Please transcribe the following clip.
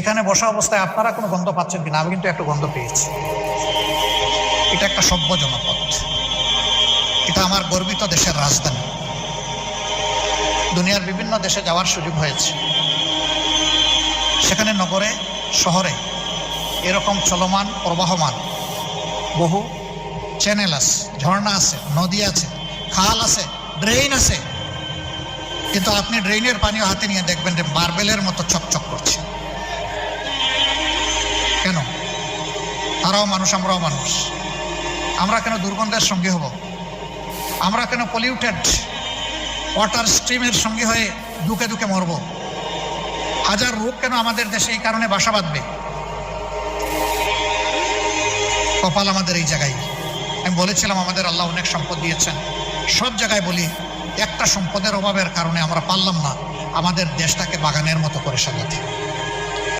এখানে বসা অবস্থায় আপনারা কোনো গন্ধ পাচ্ছেন কিনা? আমি কিন্তু একটা গন্ধ পেয়েছি। এটা একটা সভ্য জনপদ, এটা আমার গর্বিত দেশের রাজধানী। দুনিয়ার বিভিন্ন দেশে যাওয়ার সুযোগ হয়েছে, সেখানে নগরে শহরে এরকম চলমান প্রবাহমান বহু চ্যানেল আছে, ঝর্ণা আছে, নদী আছে, খাল আছে, ড্রেন আছে, কিন্তু আপনি ড্রেনের পানিও হাতে নিয়ে দেখবেন যে মার্বেলের মতো চকচক করছে। কেন? তারাও মানুষ, আমরাও মানুষ। আমরা কেন দুর্গন্ধের সঙ্গী হব? আমরা কেন পলিউটেড ওয়াটার স্ট্রিমের সঙ্গী হয়ে দুকে দুকে মরব? হাজার রোগ কেন আমাদের দেশে এই কারণে বাসা বাঁধবে? কপাল আমাদের এই জায়গায়। আমি বলেছিলাম আমাদের আল্লাহ অনেক সম্পদ দিয়েছেন, সব জায়গায় বলি একটা সম্পদের অভাবের কারণে আমরা পারলাম না আমাদের দেশটাকে বাগানের মতো করে সাজাতে।